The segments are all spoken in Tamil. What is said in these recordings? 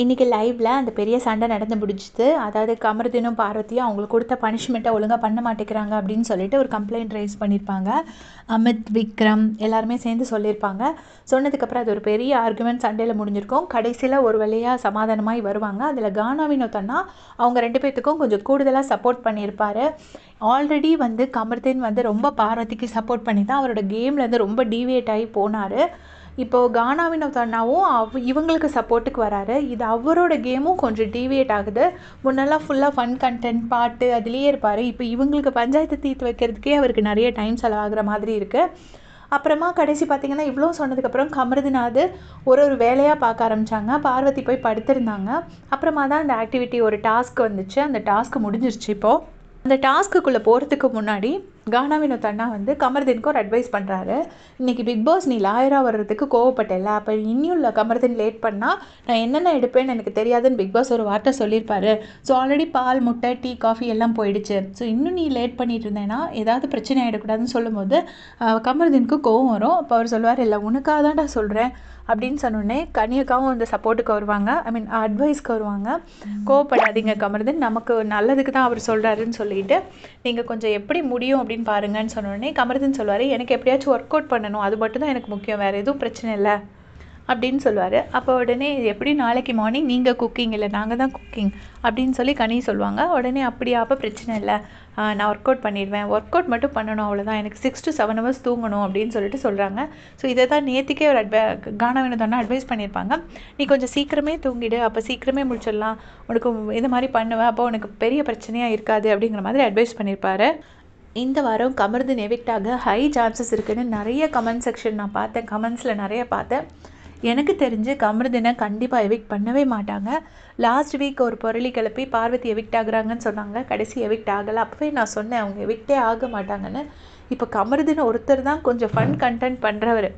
இன்றைக்கி லைவில் அந்த பெரிய சண்டை நடந்து முடிஞ்சுது. அதாவது கமருதீனும் பார்வதியும் அவங்களுக்கு கொடுத்த பனிஷ்மெண்ட்டை ஒழுங்காக பண்ண மாட்டேங்கிறாங்க அப்படின்னு சொல்லிட்டு ஒரு கம்ப்ளைண்ட் ரைஸ் பண்ணியிருப்பாங்க. அமித், விக்ரம் எல்லாருமே சேர்ந்து சொல்லியிருப்பாங்க. சொன்னதுக்கப்புறம் அது ஒரு பெரிய ஆர்குமெண்ட் சண்டையில் முடிஞ்சிருக்கும். கடைசியில் ஒரு வழியாக சமாதானமாகி வருவாங்க. அதில் கானா வினோத் அண்ணா அவங்க 2 பேர்த்துக்கும் கொஞ்சம் கூடுதலாக சப்போர்ட் பண்ணியிருப்பார். ஆல்ரெடி வந்து கமருதீன் வந்து ரொம்ப பார்வதிக்கு சப்போர்ட் பண்ணி தான் அவரோட கேம்லேருந்து ரொம்ப டீவியேட் ஆகி போனார். இப்போது கானா வினோத் அண்ணாவும் இவங்களுக்கு சப்போர்ட்டுக்கு வராரு. இது அவரோட கேமும் கொஞ்சம் டீவியேட் ஆகுது. முன்னெல்லாம் ஃபுல்லாக ஃபன் கண்டென்ட், பாட்டு அதுலேயே இருப்பார். இப்போ இவங்களுக்கு பஞ்சாயத்து தீர்த்து வைக்கிறதுக்கே அவருக்கு நிறைய டைம் செலவாகிற மாதிரி இருக்குது. அப்புறமா கடைசி பார்த்திங்கன்னா இவ்வளோ சொன்னதுக்கப்புறம் கமருதீனாவது ஒரு வேலையாக பார்க்க ஆரம்பித்தாங்க. பார்வதி போய் படுத்திருந்தாங்க. அப்புறமா தான் அந்த ஆக்டிவிட்டி ஒரு டாஸ்க் வந்துச்சு. அந்த டாஸ்க் முடிஞ்சிருச்சு. இப்போது அந்த டாஸ்க்குள்ளே போகிறதுக்கு முன்னாடி கானா வினோத் அண்ணா வந்து கமருதீனுக்கு ஒரு அட்வைஸ் பண்ணுறாரு. இன்றைக்கி பிக் பாஸ் நீ லாயராக வர்றதுக்கு கோவப்பட்டல, அப்போ இன்னும் இல்லை கமருதீன் லேட் பண்ணால் நான் என்னென்ன எடுப்பேன்னு எனக்கு தெரியாதுன்னு பிக் பாஸ் ஒரு வார்த்தை சொல்லியிருப்பாரு. ஸோ ஆல்ரெடி பால், முட்டை, டீ, காஃபி எல்லாம் போயிடுச்சு. ஸோ இன்னும் நீ லேட் பண்ணிட்டு இருந்தேன்னா ஏதாவது பிரச்சனை ஆகிடக்கூடாதுன்னு சொல்லும்போது கமருதீனுக்கு கோவம் வரும். அப்போ அவர் சொல்லுவார், இல்லை உனக்காக தான்டா சொல்கிறேன் அப்படின்னு சொன்னோடனே கனியக்காவும் வந்து சப்போர்ட்டுக்கு வருவாங்க. அட்வைஸ்க்கு வருவாங்க. கோவப்படாதீங்க கமருதீன், நமக்கு நல்லதுக்கு தான் அவர் சொல்கிறாருன்னு சொல்லிட்டு நீங்கள் கொஞ்சம் எப்படி முடியும் அப்படின்னு பாருங்கன்னு சொன்னோடனே கமருதீன் சொல்லுவார், எனக்கு எப்படியாச்சும் ஒர்க் அவுட் பண்ணணும், அது மட்டும் தான் எனக்கு முக்கியம், வேறு எதுவும் பிரச்சனை இல்லை அப்படின்னு சொல்லுவார். அப்போ உடனே எப்படி நாளைக்கு மார்னிங் நீங்கள் குக்கிங் இல்லை நாங்கள் தான் குக்கிங் அப்படின்னு சொல்லி கனி சொல்லுவாங்க. உடனே அப்படியா, அப்போ பிரச்சனை இல்லை, நான் ஒர்க் அவுட் பண்ணிடுவேன், ஒர்க் அவுட் மட்டும் பண்ணணும் அவ்வளோதான், எனக்கு 6 to 7 hours தூங்கணும் அப்படின்னு சொல்லிட்டு சொல்கிறாங்க. ஸோ இதை தான் நேற்றுக்கே ஒரு கானா வினோத் அண்ணா அட்வைஸ் பண்ணியிருப்பாங்க. நீ கொஞ்சம் சீக்கிரமே தூங்கிடு, அப்போ சீக்கிரமே முடிச்சிடலாம், உனக்கு இது மாதிரி பண்ணுவேன், அப்போ உனக்கு பெரிய பிரச்சனையாக இருக்காது அப்படிங்கிற மாதிரி அட்வைஸ் பண்ணியிருப்பாரு. இந்த வாரம் கமருதீன் எவிக்ட் ஆக ஹை சான்சஸ் இருக்குதுன்னு நிறைய கமெண்ட் செக்ஷன் நான் பார்த்தேன். கமெண்ட்ஸில் நிறைய பார்த்தேன். எனக்கு தெரிஞ்சு கமருதீனை கண்டிப்பாக எவிக்ட் பண்ணவே மாட்டாங்க. லாஸ்ட் வீக் ஒரு பொருளி கிளப்பி பார்வதி எவிக்ட் ஆகுறாங்கன்னு சொன்னாங்க. கடைசி எவிக்ட் ஆகலை. அப்போவே நான் சொன்னேன் அவங்க எவிக்டே ஆக மாட்டாங்கன்னு. இப்போ கமருதீன் ஒருத்தர் தான் கொஞ்சம் ஃபன் கண்டென்ட் பண்ணுறவர்.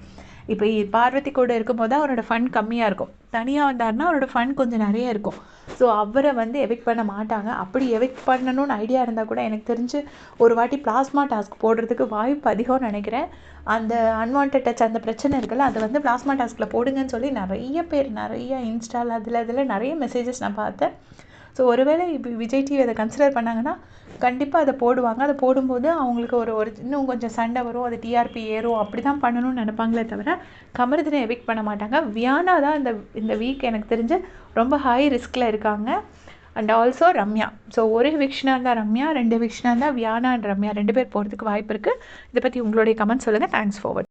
இப்போ பார்வதி கூட இருக்கும்போது அவரோட ஃபன் கம்மியாக இருக்கும். தனியாக வந்தார்னா அவரோட ஃபன் கொஞ்சம் நிறைய இருக்கும். ஸோ அவரை வந்து எவிக்ட் பண்ண மாட்டாங்க. அப்படி எவிக்ட் பண்ணணும்னு ஐடியா இருந்தால் கூட எனக்கு தெரிஞ்சு ஒரு வாட்டி பிளாஸ்மா டாஸ்க் போடுறதுக்கு வாய்ப்பு அதிகம்னு நினைக்கிறேன். அந்த அன்வான்ட் டச் அந்த பிரச்சனை இருக்குல்ல, அதை வந்து பிளாஸ்மா டாஸ்கில் போடுங்கன்னு சொல்லி நிறைய பேர் நிறைய இன்ஸ்டால் அதில் நிறைய மெசேஜஸ் நான் பார்த்தேன். ஸோ ஒருவேளை இப்போ விஜய் டிவி அதை கன்சிடர் பண்ணாங்கன்னா கண்டிப்பாக அதை போடுவாங்க. அதை போடும்போது அவங்களுக்கு ஒரு இன்னும் கொஞ்சம் சண்டை வரும், அது டிஆர்பி ஏறும், அப்படி தான் பண்ணணும்னு நினைப்பாங்களே தவிர கமருதீனை எவிக்ட் பண்ண மாட்டாங்க. வியானா தான் இந்த வீக் எனக்கு தெரிஞ்சு ரொம்ப ஹை ரிஸ்கில் இருக்காங்க. And also Ramya. ஸோ ஒரு எவிக்ஷனாக இருந்தால் ரம்யா, 2 எவிக்ஷனாக இருந்தால் வியானா அண்ட் ரம்யா 2 பேர் போகிறதுக்கு வாய்ப்பு இருக்குது. இதை பற்றி உங்களுடைய கமெண்ட் சொல்லுங்கள். தேங்க்ஸ் ஃபார் வாட்சிங்.